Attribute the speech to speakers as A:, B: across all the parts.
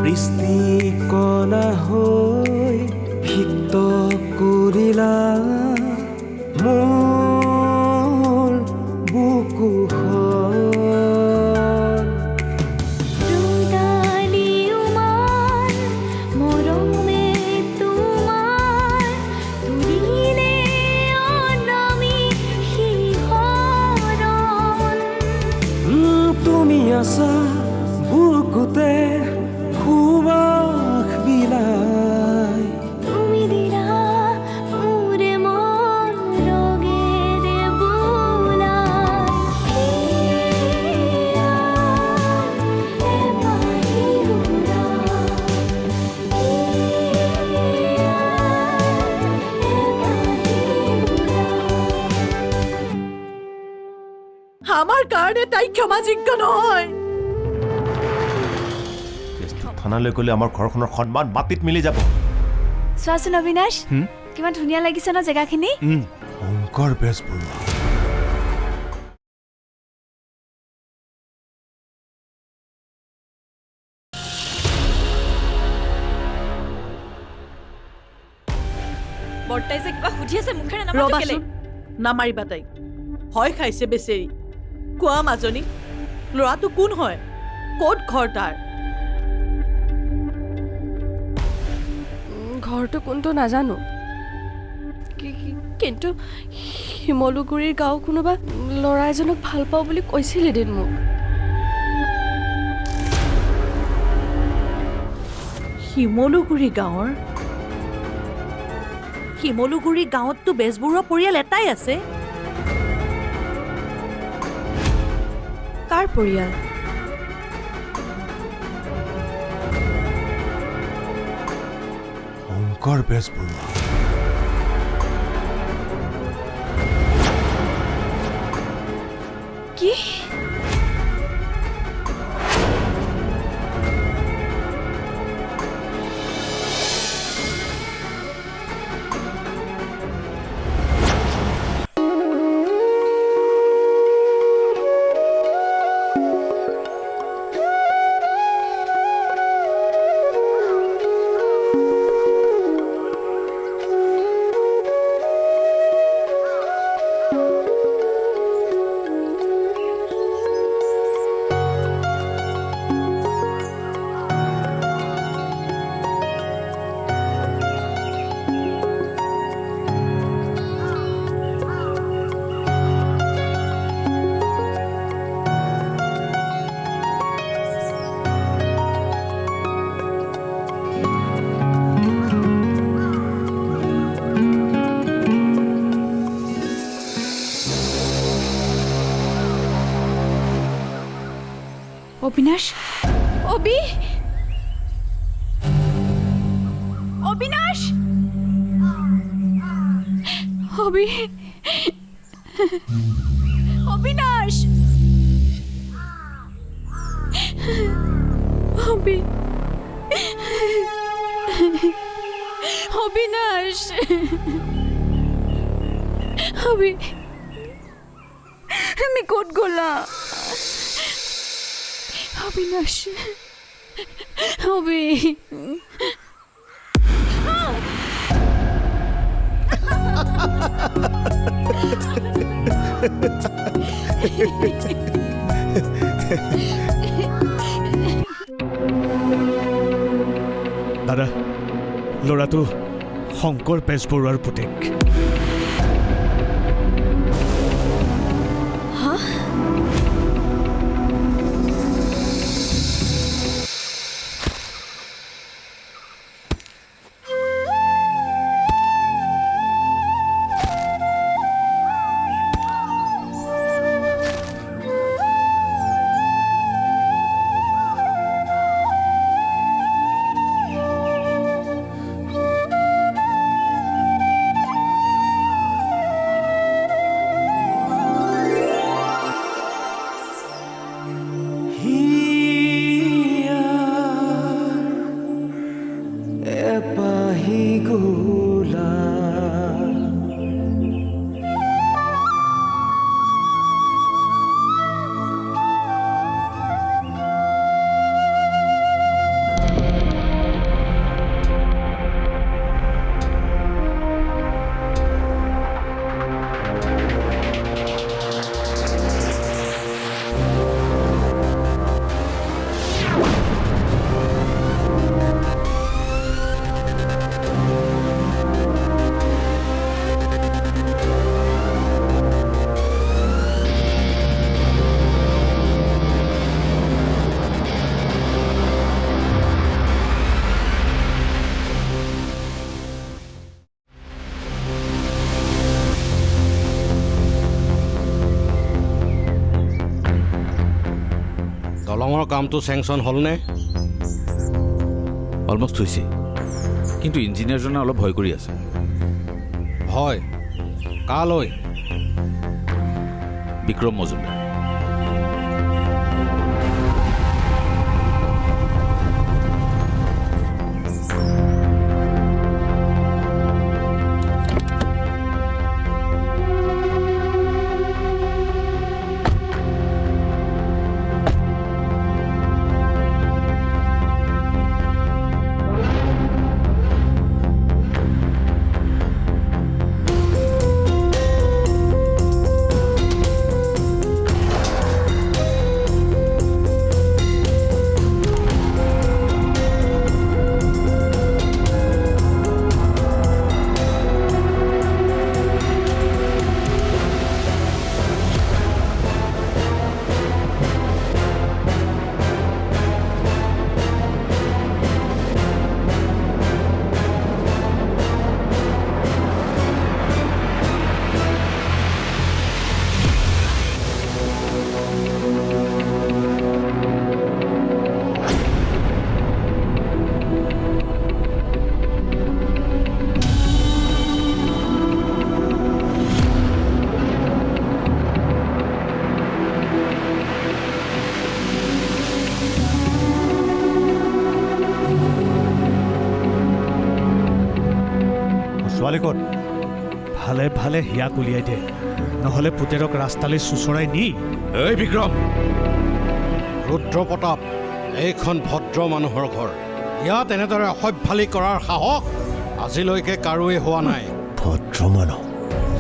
A: বৃষ্টি কণা হৈ সিক্ত কৰিলা মোৰ বুকুখন তুমি আছা বুকুতে সুবাস বিলাই
B: তুমি দিলা মোৰে মন ৰগেৰে বোলাই এবাৰি উৰা
C: আমাৰ কাৰণে তাই ক্ষমাযোগ্য নহয়।
D: থানালৈ গ'লে আমাৰ ঘৰখনৰ সন্মান মাটিত মিলি যাব।
E: চোৱাচোন অবিনাশ, কিমান ধুনীয়া লাগিছে ন জেগাখিনি।
D: শংকৰ বেজবৰুৱা
F: বৰ্তাই যে কিবা সুধি আছে মুখেৰে নামাতো কেলে?
C: ৰবাচোন, নামাৰিবা তাইক। ভয় খাইছে বেচেৰি। কোৱা মাজনী, ল'ৰাটো কোন হয়? ক'ত ঘৰ তাৰ?
G: ঘৰটো কোনটো নাজানো, কিন্তু শিমলুগুৰিৰ গাঁও কোনোবা ল'ৰা এজনক ভাল পাওঁ বুলি কৈছিল এদিন মোক।
C: শিমলুগুৰি গাঁৱৰ? শিমলুগুৰি গাঁৱততো বেজবৰুৱা পৰিয়াল এটাই আছে।
G: কাৰ পৰিয়াল?
D: শংকৰ বেজবৰুৱা
G: কি?
E: অবিনাশ, অবিনাশ, অবিনাশ, অবিনাশ, তুমি ক'ত গ'লা? অবিনাশ,
H: দাদা, ল'ৰাটো শংকৰ বেজবৰুৱাৰ পুতেক।
I: কামটো চেংচন হ'লনে?
J: অলমষ্ট হৈছে, কিন্তু ইঞ্জিনিয়াৰজনে অলপ ভয় কৰি আছে।
I: হয়, কালৈ?
J: বিক্ৰম মজুমদাৰ।
D: ছোৱালী ক'ত?
H: ভালে ভালে হিয়াক উলিয়াই দে, নহ'লে পুতেৰক ৰাস্তালৈ চুচৰাই নি।
J: এই বিক্ৰম!
I: ৰুদ্ৰপ্ৰতাপ, এইখন ভদ্ৰ মানুহৰ ঘৰ। ইয়াত এনেদৰে অসভ্যালি কৰাৰ সাহস আজিলৈকে কাৰোৱে হোৱা নাই।
D: ভদ্ৰ মানুহ?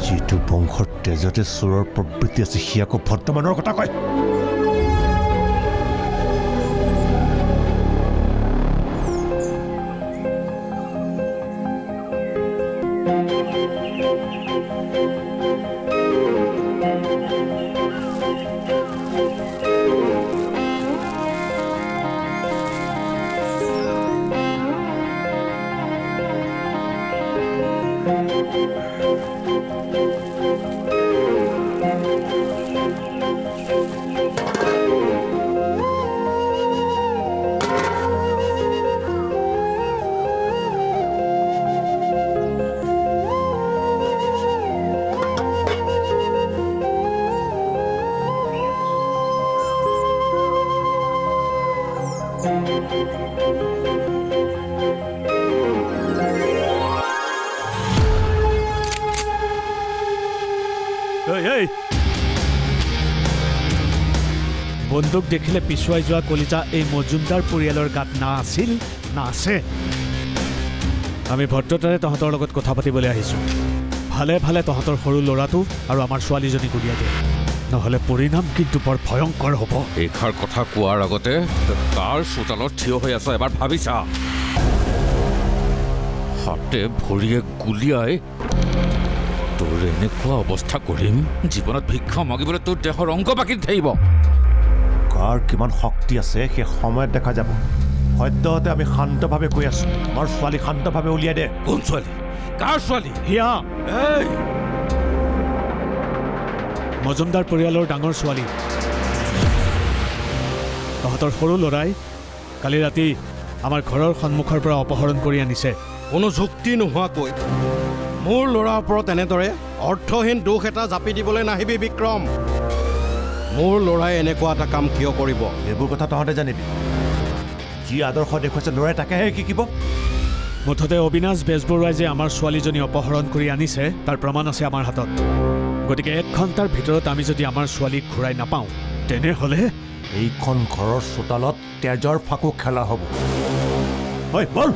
D: যিটো বংশৰ তেজতে চোৰৰ প্ৰবৃত্তি আছে সি আকৌ ভদ্ৰ মানুহৰ কথা কয়?
H: এই বন্দুক দেখিলে পিছুৱাই যোৱা কলিতা এই মজুমদাৰ পৰিয়ালৰ গাত না আছিল না আছে। আমি ভদ্ৰতাৰে তহঁতৰ লগত কথা পাতিবলৈ আহিছোঁ। ভালে ভালে তহঁতৰ সৰু ল'ৰাটো আৰু আমাৰ ছোৱালীজনীক উলিয়াই দিয়ে, নহ'লে পৰিণাম কিন্তু বৰ ভয়ংকৰ হ'ব।
J: এইষাৰ কথা কোৱাৰ আগতে কাৰ চোতালত থিয় হৈ আছ এবাৰ ভাবিছা? হাতে ভৰিয়ে গুলিয়াই তোৰ এনেকুৱা অৱস্থা কৰিম, জীৱনত ভিক্ষা মাগিবলৈ তোৰ দেহৰ অংগ বাকী থাকিব।
D: কাৰ কিমান শক্তি আছে সেই সময়ত দেখা যাব। সদ্যহতে আমি শান্তভাৱে কৈ আছোঁ, আমাৰ ছোৱালী শান্তভাৱে উলিয়াই দে।
J: কোন ছোৱালী? কাৰ ছোৱালী?
H: হিয়া,
J: এই
H: মজুমদাৰ পৰিয়ালৰ ডাঙৰ ছোৱালী। তহঁতৰ সৰু ল'ৰাই কালি ৰাতি আমাৰ ঘৰৰ সন্মুখৰ পৰা অপহৰণ কৰি আনিছে।
I: কোনো যুক্তি নোহোৱাকৈ মোৰ ল'ৰাৰ ওপৰত এনেদৰে অৰ্থহীন দোষ এটা জাপি দিবলৈ নাহিবি বিক্ৰম। মোৰ ল'ৰাই এনেকুৱা এটা কাম কিয় কৰিব?
D: এইবোৰ কথা তহঁতে জানিবি। যি আদৰ্শ দেখুৱাইছে ল'ৰাই তাকেহে শিকিব।
H: মুঠতে অবিনাশ বেজবৰুৱাই যে আমাৰ ছোৱালীজনী অপহৰণ কৰি আনিছে তাৰ প্ৰমাণ আছে আমাৰ হাতত। গতিকে 1 ঘণ্টাৰ ভিতৰত আমি যদি আমাৰ ছোৱালীক ঘূৰাই নাপাওঁ তেনেহ'লে
D: এইখন ঘৰৰ চোতালত তেজৰ ফাকু খেলা হ'ব। ঐ বল!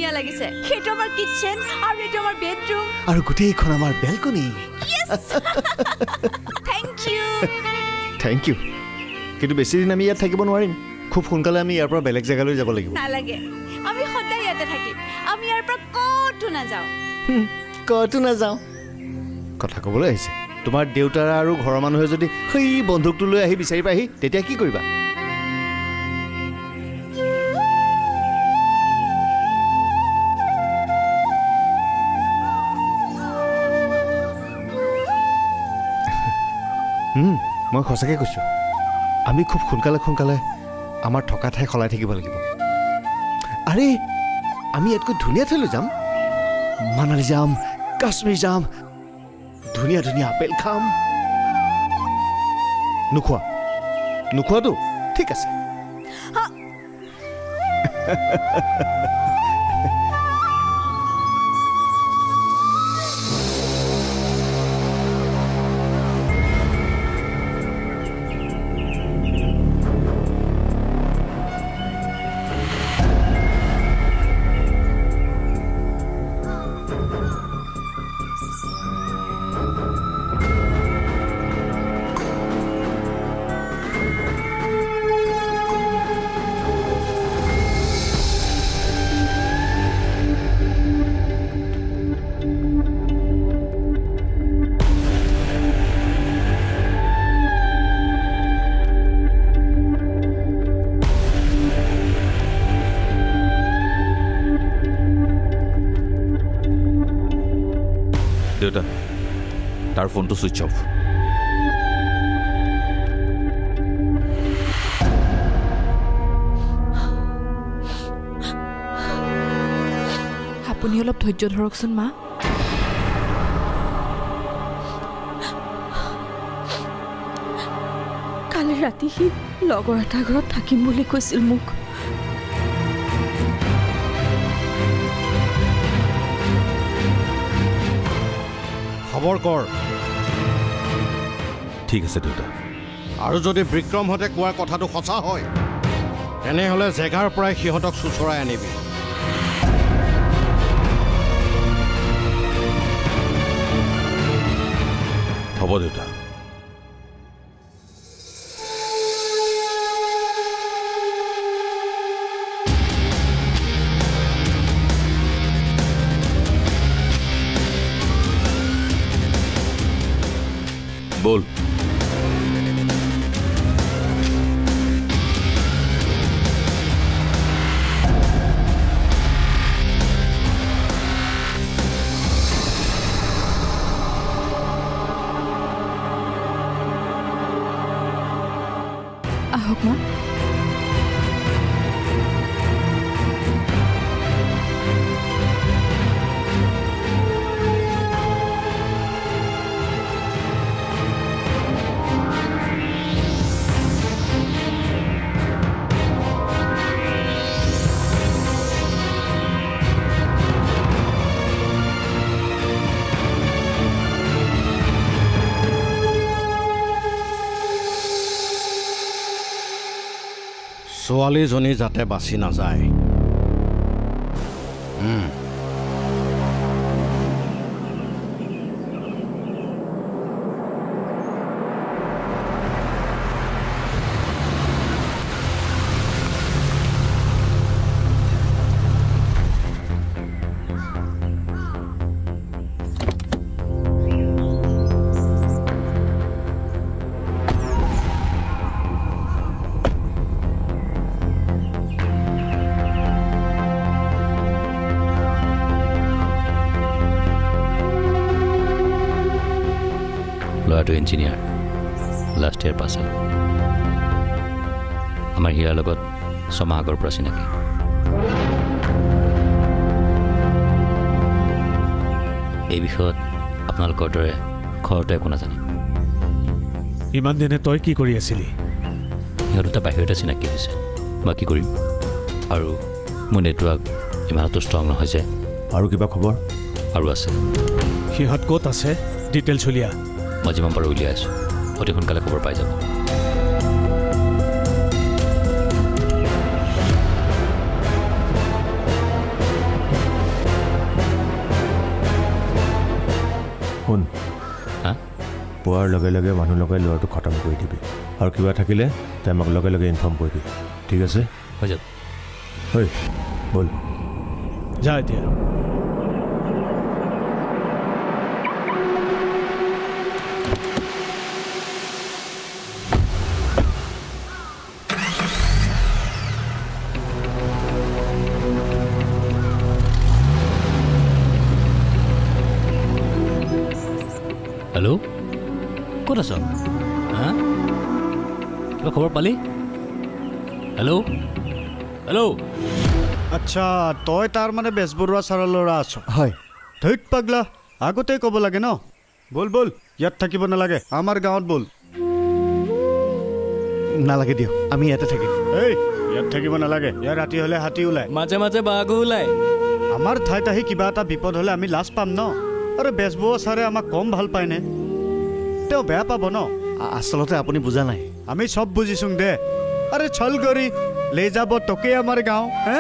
E: ধুনীয়া লাগিছে সেইটো আমাৰ কিচেন আৰু এইটো আমাৰ বেডৰুম
K: আৰু গোটেইখন আমাৰ balcony
E: thank you
K: thank you কিন্তু বেছি দিন আমি ইয়াত থাকিব নোৱাৰিম খুব সোনকালে আমি ইয়াৰ পৰা বেলেগ জেগালৈ যাব লাগিব
E: নালাগে আমি সদায় ইয়াতে থাকিম আমি ইয়াৰ পৰা ক'তো নাযাওঁ
K: ক'তো নাযাওঁ কথা ক'বলৈ আহিছে তোমাৰ দেউতাৰ আৰু ঘৰৰ মানুহে যদি সেই বন্ধুকটো লৈ আহি বিচাৰি পাহি তেতিয়া কি কৰিবা মই সঁচাকৈ কৈছোঁ আমি খুব সোনকালে আমাৰ থকা ঠাই সলাই থাকিব লাগিব আৰে আমি ইয়াতকৈ ধুনীয়া ঠাইলৈ যাম মানালী যাম কাশ্মীৰ যাম ধুনীয়া আপেল খাম নোখোৱাতো ঠিক আছে
J: দেউতা তাৰ ফোনটো ছুইচ অফ
F: আপুনি অলপ ধৈৰ্য ধৰকচোন মা
G: কালি ৰাতি সি লগৰ এটা ঘৰত থাকিম বুলি কৈছিল মোক
I: খবৰ কৰ
J: ঠিক আছে দেউতা
I: আৰু যদি বিক্ৰমহঁতে কোৱাৰ কথাটো সঁচা হয় তেনেহ'লে জেগাৰ পৰাই সিহঁতক চোচৰাই আনিবি
J: হ'ব দেউতা বল
F: আহক মা
I: ছোৱালীজনী যাতে বাচি নাযায়
L: ল'ৰাটো ইঞ্জিনিয়াৰ লাষ্ট ইয়েৰ পাছ হ'ল আমাৰ হিয়াৰ লগত ছমাহ আগৰ পৰা চিনাকি এই বিষয়ত আপোনালোকৰ দৰে ঘৰতো একো নাজানে
H: ইমান দিনে তই কি কৰি আছিলি
L: সিহঁত দুটা বাহিৰতে চিনাকি হৈছে মই কি কৰিম আৰু মোৰ নেটৱৰ্ক ইমানতো ষ্ট্ৰং নহয় যে
D: আৰু কিবা খবৰ
L: আৰু আছে
H: সিহঁত ক'ত আছে ডিটেইলছ উলিয়া
L: মই যিমান পাৰোঁ উলিয়াই আছোঁ অতি সোনকালে খবৰ পাই যাব
D: পোৱাৰ লগে লগে মানুহ লগাই ল'ৰাটো খতম কৰি দিবি আৰু কিবা থাকিলে তই আমাক লগে লগে ইনফৰ্ম কৰিবি ঠিক আছে
L: হৈ যাব
D: ঐ বল
H: যা এতিয়া
L: হেল্ল' ক'ত আছ হা কিবা খবৰ পালি হেল্ল' হেল্ল'
K: আচ্ছা তই তাৰ মানে বেজবৰুৱা ছাৰৰ ল'ৰা আছ হয় ধৈত পাগলা আগতেই ক'ব লাগে ন বল বল ইয়াত থাকিব নালাগে আমাৰ গাঁৱত বল নালাগে দিয়ক আমি ইয়াতে থাকিম এই ইয়াত থাকিব নালাগে ইয়াত ৰাতি হ'লে হাতী ওলায়
A: মাজে মাজে বাঘো ওলায়
K: আমাৰ ঠাইত আহি কিবা এটা বিপদ হ'লে আমি লাজ পাম ন আৰু বেজবৰুৱা ছাৰে আমাক কম ভাল পায়নে তেওঁ বেয়া পাব ন আচলতে আপুনি বুজা নাই আমি চব বুজিছোং দে আৰে চল গৰি লে যাব তোকে আমাৰ গাঁও হে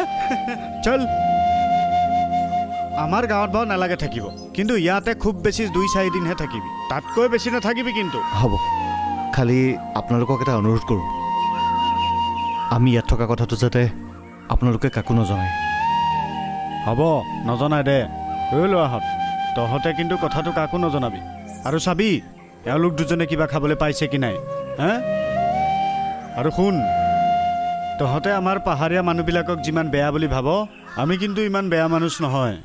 K: চল আমাৰ গাঁৱত বাৰু নালাগে থাকিব কিন্তু ইয়াতে খুব বেছি 2-4 দিনহে থাকিবি তাতকৈ বেছি নাথাকিবি কিন্তু হ'ব খালি আপোনালোকক এটা অনুৰোধ কৰোঁ আমি ইয়াত থকা কথাটো যাতে আপোনালোকে কাকো নজনায় হ'ব নজনাই দে ঐ ল'ৰাহঁত তহঁতে কিন্তু কথাটো কাকো নজনাবি আৰু চাবি এওঁলোক দুজনে কিবা খাবলৈ পাইছে কি নাই হে আৰু শুন তহঁতে আমাৰ পাহাৰীয়া মানুহবিলাকক যিমান বেয়া বুলি ভাব আমি কিন্তু ইমান বেয়া মানুহ নহয়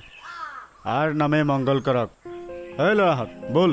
K: আৰ নামে মংগল কৰক ঐ ল'ৰাহঁত বল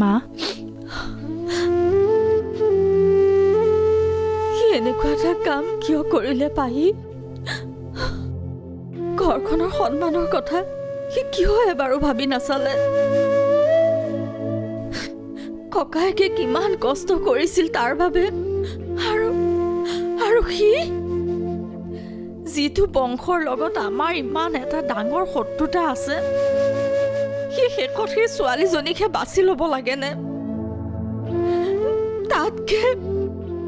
F: মা সি এনেকুৱা এটা কাম কিয় কৰিলে পাহি ঘৰখনৰ সন্মানৰ কথা সি কিয় এবাৰো ভাবি নাচালে ককায়েকে কিমান কষ্ট কৰিছিল তাৰ বাবে আৰু সি যিটো বংশৰ লগত আমাৰ ইমান এটা ডাঙৰ শত্ৰুতা আছে সি শেষত সেই ছোৱালীজনীকহে বাছি ল'ব লাগেনে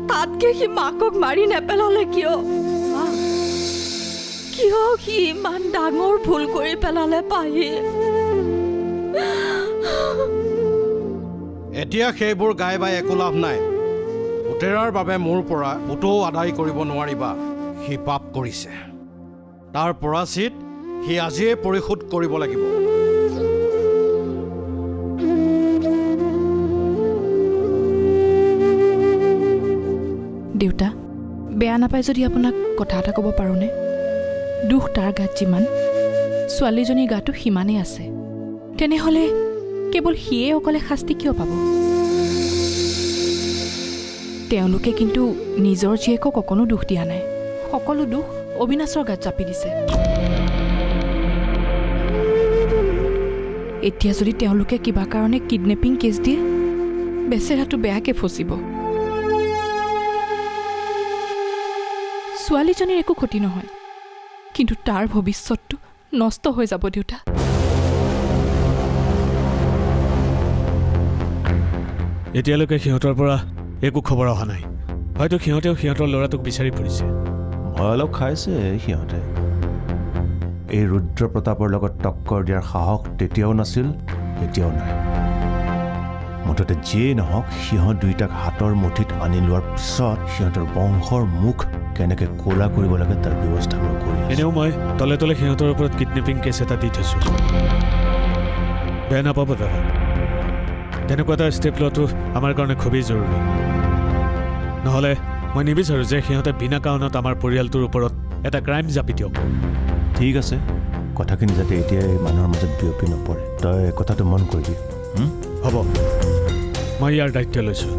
F: তাতকে সি মাকক মাৰি নেপেলালে কিয় সি ইমান ডাঙৰ ভুল কৰি পেলালে পাহি
I: এতিয়া সেইবোৰ গাই বাই একো লাভ নাই পুতেৰাৰ বাবে মোৰ পৰা পুতৌ আদায় কৰিব নোৱাৰিবা সি পাপ কৰিছে তাৰ পৰাচিত সি আজিয়ে পৰিশোধ কৰিব লাগিব
F: দেউতা বেয়া নাপায় যদি আপোনাক কথা এটা ক'ব পাৰোঁনে দুখ তাৰ গাত যিমান ছোৱালীজনীৰ গাতো সিমানেই আছে তেনেহ'লে কেৱল সিয়ে অকলে শাস্তি কিয় পাব তেওঁলোকে কিন্তু নিজৰ জীয়েকক অকণো দুখ দিয়া নাই সকলো দুখ অবিনাশৰ গাত জাপি দিছে এতিয়া যদি তেওঁলোকে কিবা কাৰণে কিডনেপিং কেছ দিয়ে বেচেৰাটো বেয়াকৈ ফচিব ছোৱালীজনীৰ একো ক্ষতি নহয় কিন্তু তাৰ ভৱিষ্যতটো নষ্ট হৈ যাব দেউতা
H: এতিয়ালৈকে সিহঁতৰ পৰা একো খবৰ অহা নাই হয়তো সিহঁতেও সিহঁতৰ ল'ৰাটোক বিচাৰি ফুৰিছে
D: ভয় অলপ খাইছে সিহঁতে এই ৰুদ্ৰ প্ৰতাপৰ লগত টক্কৰ দিয়াৰ সাহস তেতিয়াও নাছিল এতিয়াও নাই মুঠতে যিয়েই নহওক সিহঁত দুইটাক হাতৰ মুঠিত আনি লোৱাৰ পিছত সিহঁতৰ বংশৰ মুখ কেনেকৈ ক'লা কৰিব লাগে তাৰ ব্যৱস্থা মই কৰি
H: এনেও মই তলে তলে সিহঁতৰ ওপৰত কিডনেপিং কেছ এটা দি থৈছোঁ বেয়া নাপাব দাদা তেনেকুৱা এটা ষ্টেপ লোৱাটো আমাৰ কাৰণে খুবেই জৰুৰী নহ'লে মই নিবিচাৰোঁ যে সিহঁতে বিনা কাৰণত আমাৰ পৰিয়ালটোৰ ওপৰত এটা ক্ৰাইম জাপি দিয়ক।
D: ঠিক আছে, কথাখিনি যাতে এতিয়াই মানুহৰ মাজত বিয়পি নপৰে, তই কথাটো মন কৰিবি।
H: হ'ব, মই ইয়াৰ দায়িত্ব লৈছোঁ।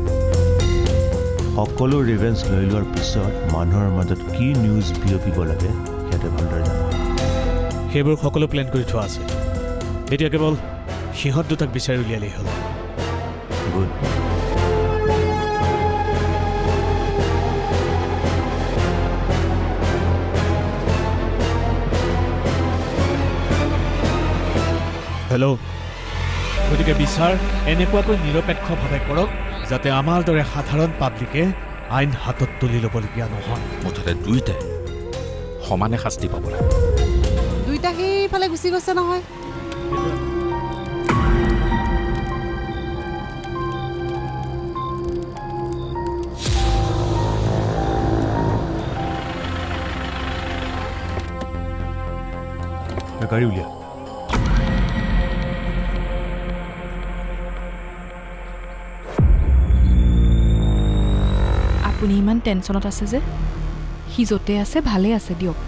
D: সকলো ৰিভেঞ্চ লৈ লোৱাৰ পিছত মানুহৰ মাজত কি নিউজ বিয়পিব লাগে সিহঁতে ভালদৰে জানে।
H: সেইবোৰ সকলো প্লেন কৰি থোৱা আছে। এতিয়া কেৱল সিহঁত দুটাক বিচাৰি উলিয়ালেই হ'ল।
D: গুড।
H: হেল্ল', গতিকে বিচাৰ এনেকুৱাকৈ নিৰপেক্ষভাৱে কৰক যাতে আমাৰ দৰে সাধাৰণ পাব্লিকে আইন হাতত তুলি ল'বলগীয়া নহয়।
J: মুঠতে দুইটাই সমানে শাস্তি পাব লাগে।
M: দুইটা সেইফালে গুচি গৈছে নহয়।
D: গাড়ী উলিয়া।
F: আপুনি ইমান টেনশ্যনত আছে যে, সি য'তে আছে ভালে আছে দিয়ক।